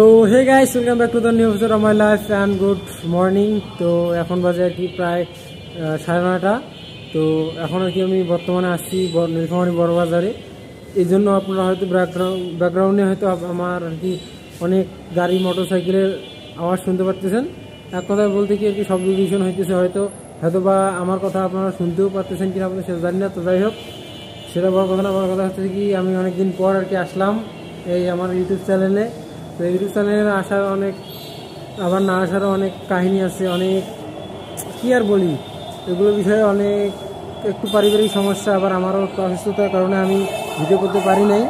তো hey guys, welcome back to the new episode of my life and good morning. তো এখন বাজে আর কি প্রায় 9:30। তো এখন আর কি আমি বর্তমানে আসছি নীলফামারী বড় বাজারে। এই জন্য আপনারা হয়তো ব্যাকগ্রাউন্ডে হয়তো আমার আর কি অনেক গাড়ি মোটরসাইকেলের আওয়াজ শুনতে পারতেছেন। এক কথায় বলতে কি আর কি শব্দ দূষণ হইতেছে, হয়তো বা আমার কথা আপনারা শুনতেও পারতেছেন কিনা আপনারা সেটা জানি না। তো যাই হোক, সেটা বড় কথা না। বড় কথা হচ্ছে কি আমি অনেকদিন পর আর কি আসলাম এই আমার ইউটিউব চ্যানেলে। তো ইউটিউব চ্যানেলে আসার অনেক, আবার না আসারও অনেক কাহিনী আছে, অনেক কী আর বলি, এগুলো বিষয়ে অনেক একটু পারিবারিক সমস্যা, আবার আমারও একটু অসুস্থতার কারণে আমি ভিডিও করতে পারি নাই।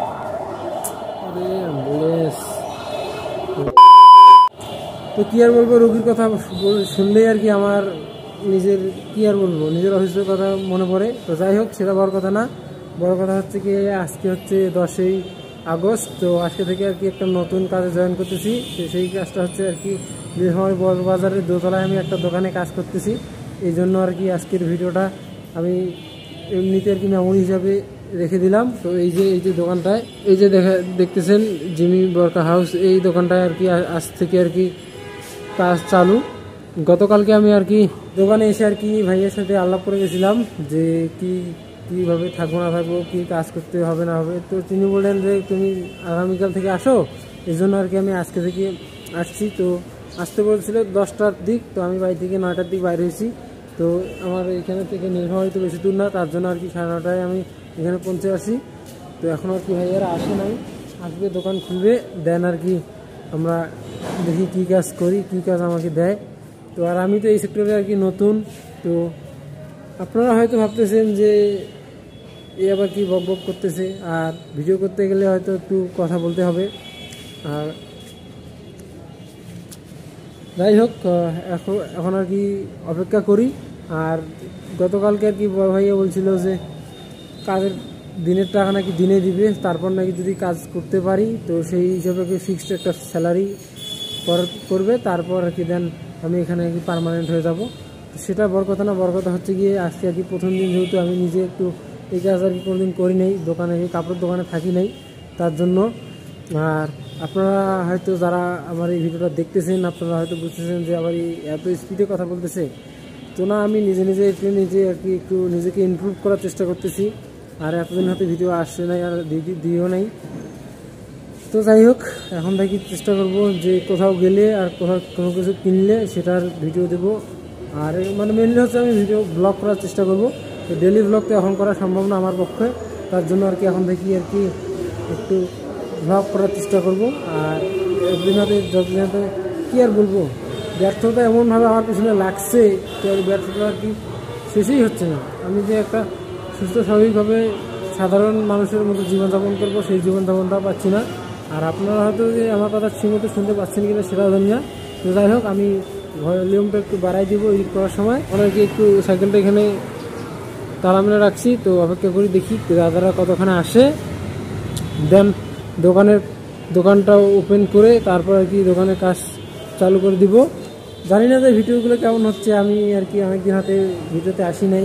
তো কী আর বলবো, রোগীর কথা শুনলেই আর কি আমার নিজের কী আর বলবো, নিজের অসুস্থতার কথা মনে পড়ে। তো যাই হোক, সেটা বড় কথা না। বড় কথা হচ্ছে কি আজকে হচ্ছে 10ই আগস্ট। তো আজকে থেকে আর কি একটা নতুন কাজে জয়েন করতেছি। তো সেই কাজটা হচ্ছে আর কি নীলফামারী বড় বাজারের দোতলায় আমি একটা দোকানে কাজ করতেছি। এই জন্য আর কি আজকের ভিডিওটা আমি এমনিতে আর কি মেমোরি হিসাবে রেখে দিলাম। তো এই যে দোকানটায়, এই যে দেখতেছেন জিমি বরকা হাউস, এই দোকানটায় আর কি আজ থেকে আর কি কাজ চালু। গতকালকে আমি আর কি দোকানে এসে আর কি ভাইয়ের সাথে আলাপ করে গেছিলাম যে কীভাবে থাকবো না থাকবো, কী কাজ করতে হবে না হবে। তো তিনি বললেন যে তুমি আগামীকাল থেকে আসো, এই জন্য আর কি আমি আজকে থেকে আসছি। তো আসতে বলছিল 10টার দিক, তো আমি বাড়ি থেকে 9টার দিক বাইরে হয়েছি। তো আমার এখানে থেকে নীলফামারী তো বেশি দূর না, তার জন্য আর কি 9:30টায় আমি এখানে পৌঁছে আসি। তো এখন আর কি ভাইয়ারা আসে নাই, আসবে, দোকান খুলবে, দেন আর কি আমরা দেখি কী কাজ করি, কী কাজ আমাকে দেয়। তো আর আমি তো এই সেক্টরে আর কি নতুন। তো আপনারা হয়তো ভাবতেছেন যে এ আবার কি বক বক করতেছে, আর ভিডিও করতে গেলে হয়তো একটু কথা বলতে হবে। আর যাই হোক, এখন আর কি অপেক্ষা করি। আর গতকালকে আর কি বড় ভাইয়া বলছিল যে কাজের দিনের টাকা নাকি দিনে দিবে, তারপর নাকি যদি কাজ করতে পারি তো সেই হিসাবে ফিক্সড একটা স্যালারি করবে, তারপর আর কি দেন আমি এখানে আর কি পার্মানেন্ট হয়ে যাব। সেটা বড় কথা না। বড় কথা হচ্ছে গিয়ে আজকে আর কি প্রথম দিন, যেহেতু আমি নিজে একটু এই কাজ আর কি কোনোদিন করি নাই, দোকানে কাপড়ের দোকানে থাকি নাই, তার জন্য। আর আপনারা হয়তো যারা আমার এই ভিডিওটা দেখতেছেন, আপনারা হয়তো বুঝতেছেন যে আবার এত স্পিডে কথা বলতেছে। তো না, আমি নিজে আর কি একটু নিজেকে ইমপ্রুভ করার চেষ্টা করতেছি। আর এতদিন হয়তো ভিডিও আসছে নাই, আর দিও নাই। তো যাই হোক, এখন থেকে চেষ্টা করব যে কোথাও গেলে আর কোথাও কোনো কিছু কিনলে সেটার ভিডিও দেব। আর মানে মেনলি হচ্ছে আমি ভিডিও ব্লগ করার চেষ্টা করব। তো ডেলি ব্লগ তো এখন করা সম্ভব না আমার পক্ষে, তার জন্য আর কি এখন থেকে আর কি একটু ব্লগ করার চেষ্টা করব। আর একদিন হাতে যতদিন হাতে কী আর বলবো, ব্যর্থতা এমনভাবে আমার পিছনে লাগছে, তো ব্যর্থতা আর কি শেষই হচ্ছে না। আমি যে একটা সুস্থ স্বাভাবিকভাবে সাধারণ মানুষের মতো জীবনযাপন করবো, সেই জীবনযাপনটাও পাচ্ছি না। আর আপনারা হয়তো যে আমার কথা ঠিকমতো শুনতে পাচ্ছেন কিনা সেটাও জানি না। তো যাই হোক, আমি ভলিউমটা একটু বাড়াই দিব এডিট করার সময়। অনেকে একটু সাইকেলটা এখানে তালা মেলে রাখছি, তো অপেক্ষা করি দেখি দাদারা কতক্ষণে আসে, দেন দোকানটা ওপেন করে তারপর আর কি দোকানের কাজ চালু করে দিব। জানি না যে ভিডিওগুলো কেমন হচ্ছে, আমি আর কি অনেকদিন হাতে ভিডিওতে আসি নাই।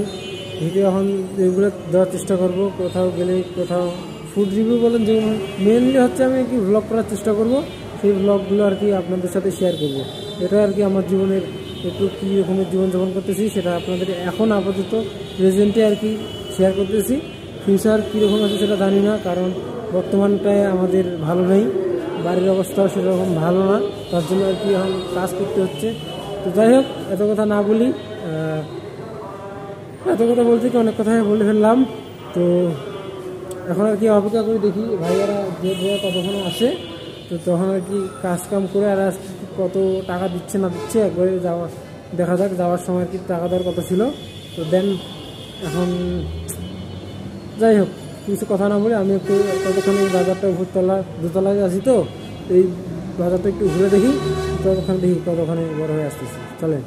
ভিডিও এখন এগুলো দেওয়ার চেষ্টা করব, কোথাও গেলে, কোথাও ফুড রিভিউ বলেন, যেগুলো মেনলি হচ্ছে আমি আর কি ভ্লগ করার চেষ্টা করব। সেই ভ্লগগুলো আর কি আপনাদের সাথে শেয়ার করব। এটা আর কি আমার জীবনের একটু কী রকমের জীবনযাপন করতেছি সেটা আপনাদের এখন আপাতত প্রেজেন্টে আর কি শেয়ার করতেছি। ফিউচার কীরকম আছে সেটা জানি না, কারণ বর্তমানটায় আমাদের ভালো নেই, বাড়ির অবস্থাও সেরকম ভালো না, তার জন্য আর কি এখন কাজ করতে হচ্ছে। তো যাই হোক, এত কথা না বলি, এত কথা বলতে কি অনেক কথাই বলে ফেললাম। তো এখন আর কি অপেক্ষা করে দেখি ভাইয়ারা যে কতক্ষণ আসে, তো তখন আর কি কাজ কাম করে আর কত টাকা দিচ্ছে না দিচ্ছে একবারে দেখা যাক। যাওয়ার সময় আর কি টাকা দেওয়ার কথা ছিল। তো দেন এখন যাই হোক, কিছু কথা না বলে আমি একটু ততক্ষণ বাজারটা দোতলায় আছি। তো এই বাজারটা একটু ঘুরে দেখি, ততক্ষণ দেখি কতক্ষণে বড় হয়ে আসতেছি। চলেন।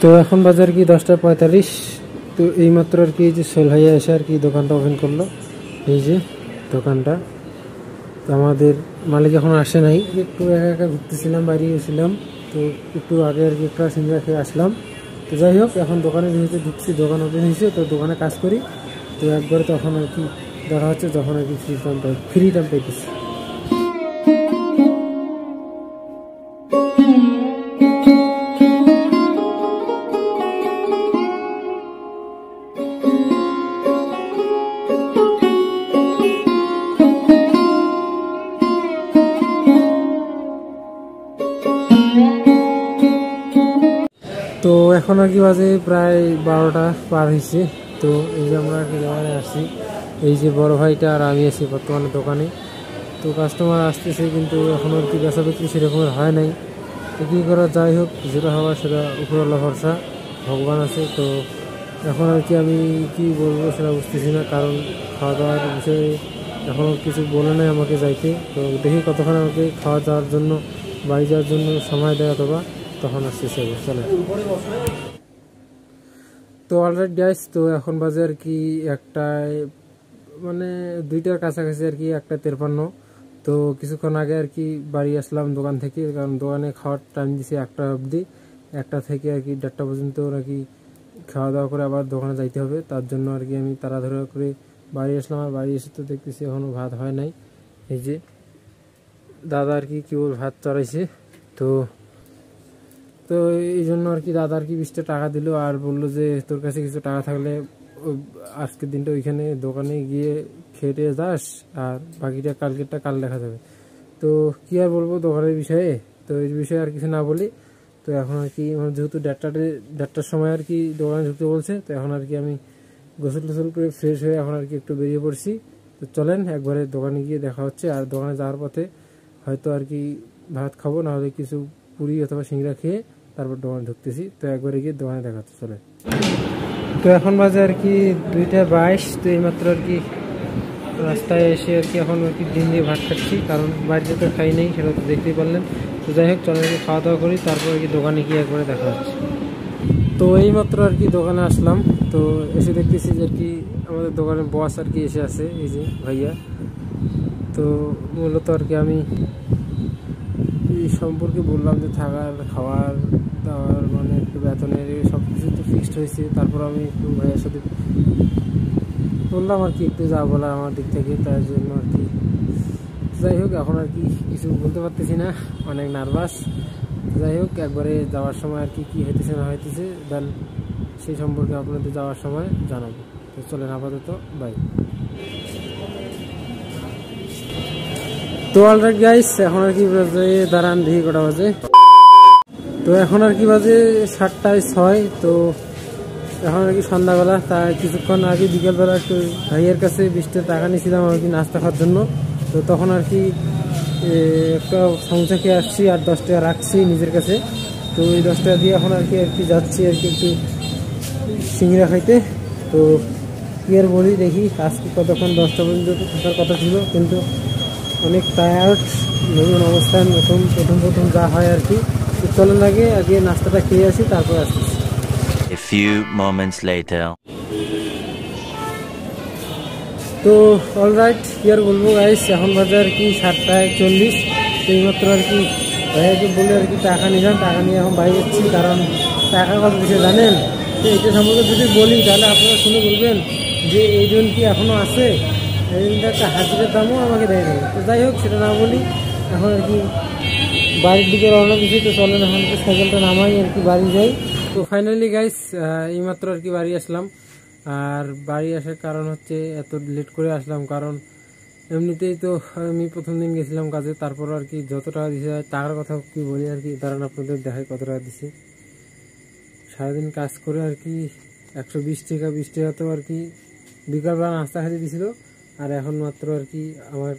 তো এখন বাজার কি 10:45। তো এইমাত্র আর কি যে সোহেল ভাইয়া এসে আর কি দোকানটা ওপেন করলো, এই যে দোকানটা। তো আমাদের মালিক এখন আসে নাই, একটু একা একা ঘুরতেছিলাম, বাইরে গেছিলাম। তো একটু আগে আর কি একটা সিঙ্গারা খেয়ে আসলাম। তো যাই হোক, এখন দোকানে যেহেতু ঢুকছি, দোকান ওপেন হয়েছে, তো দোকানে কাজ করি। তো একবারে তখন আর কি দেখা হচ্ছে যখন আর কি ফ্রি টাইম পাইতেছি। তো এখন আর কি বাজে প্রায় 12টা পার হয়েছে। তো এই যে আমরা দোকানে আসছি, এই যে বড় ভাইটা আর আমি আছি বর্তমানে দোকানে। তো কাস্টমার আসতেছে, কিন্তু এখন আর কি বেচা বিক্রি সেরকমের হয় নাই। তো কী করা, যাই হোক, যেটা হওয়ার সেটা উপরওয়ালা ভরসা, ভগবান আছে। তো এখন আর কি আমি কি বলবো সেটা বুঝতেছি না, কারণ খাওয়া দাওয়ার বিষয়ে এখনও কিছু বলে নাই আমাকে যাইতে। তো দেখি কতক্ষণ আমাকে খাওয়া দাওয়ার জন্য, বাড়ি যাওয়ার জন্য সময় দেয়, অথবা তখন আসতেছে। চলে। তো অলরাইট গাইস, তো এখন বাজে আর কি একটায়, মানে 2টার কাছাকাছি আর কি, 1:53। তো কিছুক্ষণ আগে আর কি বাড়ি আসলাম দোকান থেকে, কারণ দোকানে খাওয়ার টাইম দিছে 1টা অবধি। 1টা থেকে আর কি 1:30 পর্যন্ত নাকি খাওয়া দাওয়া করে আবার দোকানে যাইতে হবে। তার জন্য আর কি আমি তাড়াহুড়ো করে বাড়ি আসলাম। আর বাড়ি এসে তো দেখতেছি এখনও ভাত হয় নাই। এই যে দাদা আর কি কেবল ভাত চড়াইছে। তো তো এই জন্য আর কি দাদা আর কি 20টা টাকা দিল, আর বললো যে তোর কাছে কিছু টাকা থাকলে আজকের দিনটা ওইখানে দোকানে গিয়ে খেটে যাস, আর বাকিটা কালকেরটা কাল দেখা যাবে। তো কি আর বলবো দোকানের বিষয়ে, তো এই বিষয়ে আর কিছু না বলি। তো এখন আর কি যেহেতু 1:30টার সময় আর কি দোকানে ঢুকতে বলছে, তো এখন আর কি আমি গোসল টোসল করে ফ্রেশ হয়ে এখন আর কি একটু বেরিয়ে পড়ছি। তো চলেন একবারে দোকানে গিয়ে দেখা হচ্ছে। আর দোকানে যাওয়ার পথে হয়তো আর কি ভাত খাবো, না হলে কিছু পুরি অথবা সিঙ্গড়া খেয়ে তারপর দোকানে ঢুকতেছি। তো একবারে গিয়ে দোকানে দেখা হচ্ছে, চলে। তো এখন বাজে আর কি 2:22। তো এইমাত্র আর কি রাস্তায় এসে আর কি এখন আর কি ডিম দিয়ে ভাত খাচ্ছি, কারণ বাড়িতে তো খাই নেই, সেটা তো দেখতেই পারলেন। তো যাই হোক, চলে খাওয়া দাওয়া করি, তারপর আর কি দোকানে গিয়ে একবারে দেখা হচ্ছে। তো এইমাত্র আর কি দোকানে আসলাম। তো এসে দেখতেছি যে আর কি আমাদের দোকানের বস আর কি এসে আছে, এই যে ভাইয়া। তো মূলত আর কি আমি এই সম্পর্কে বললাম যে থাকার, খাওয়ার দাওয়ার, মানে একটু বেতনের সব কিছু তো ফিক্সড হয়েছে। তারপর আমি একটু ভাইয়ের সাথে বললাম আর কি একটু যা বলার আমার দিক থেকে, তার জন্য আর কি। যাই হোক, এখন আর কি কিছু বলতে পারতেছি না, অনেক নার্ভাস। যাই হোক, একবারে যাওয়ার সময় আর কি কী হইতেছে না হইতেছে দেন সেই সম্পর্কে আপনাদের যাওয়ার সময় জানাবো। তো চলেন আপাতত বাই। তো অলরাইট গাইস, এখন আর কি বাজে, দাঁড়ান দেখি কটা বাজে। তো এখন আর কি বাজে 7:06। তো এখন আর কি সন্ধ্যাবেলা, তাই কিছুক্ষণ আগে বিকেলবেলা একটু ভাইয়ের কাছে 20টা টাকা নিয়েছিলাম আর কি নাস্তা খাওয়ার জন্য। তো তখন আর কি একটা সমোসা খেয়ে আসছি, আর 10 টাকা রাখছি নিজের কাছে। তো এই 10 টাকা দিয়ে এখন আর কি যাচ্ছি আর কি একটু সিঙ্গড়া খাইতে। তো কি আর বলি, দেখি আজকে কতক্ষণ, 10টা পর্যন্ত থাকার কথা ছিল, কিন্তু অনেক টায়ার্ড, নতুন অবস্থায়, প্রথম যা হয় আর কি। তো চলেন আগে নাস্তাটা খেয়ে আসি, তারপর আসছি। A few moments later. তো অলরাইট, কি আর বলবো গাইস, এখন বাজে আর কি 7:40। তো এইমাত্র আর কি ভাইয়াকে বলে আর কি টাকা নিলাম, টাকা নিয়ে এখন বাইরে যাচ্ছি। কারণ টাকা কত বিষয় জানেন, তো এটা সম্পর্কে যদি বলি তাহলে আপনারা শুনে বলবেন যে এই জন কি এখনও আছে, এই জনটা একটা হাজিরের দামও আমাকে দেয় নেই। তো যাই হোক, সেটা না বলি, এখন আর কি বাড়ির দিকে রওনা দিচ্ছি। তো চলেন এখন সাইকেলটা নামাই আর কি বাড়ি যাই। তো ফাইনালি গাইস, এইমাত্র আর কি বাড়ি আসলাম। আর বাড়ি আসার কারণ হচ্ছে এত লেট করে আসলাম, কারণ এমনিতেই তো আমি প্রথম দিন গেছিলাম কাজে। তারপর আর কি যত টাকা দিছে, টাকার কথা কি বলি আর কি, দাঁড়ান আপনাদের দেখায় কত টাকা দিছে। সারাদিন কাজ করে আর কি 120 টাকা, 20 টাকা তো আর কি বিকালবেলা নাস্তা খেতে দিছিল। আর এখন মাত্র আর কি আমার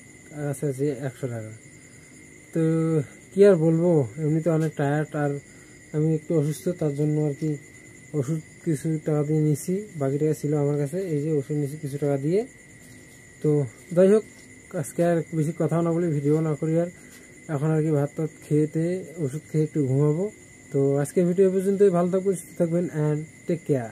কাছে আছে 100 টাকা। তো কি আর বলবো, এমনিতে অনেক টায়ার্ড, আর আমি একটু অসুস্থ, তার জন্য আর কি ওষুধ কিছু টাকা দিয়ে নিছি, বাকি টাকা ছিল আমার কাছে, এই যে ওষুধ নিছি কিছু টাকা দিয়ে। তো যাই হোক, আজকে আর বেশি কথা না বলি, ভিডিও না করি। আর এখন আর কি ভাত টাত খেয়েতে ওষুধ খেয়ে একটু ঘুমাবো। তো আজকের ভিডিও পর্যন্তই, ভালো থাকবেন, সুস্থ থাকবেন, অ্যান্ড টেক কেয়ার।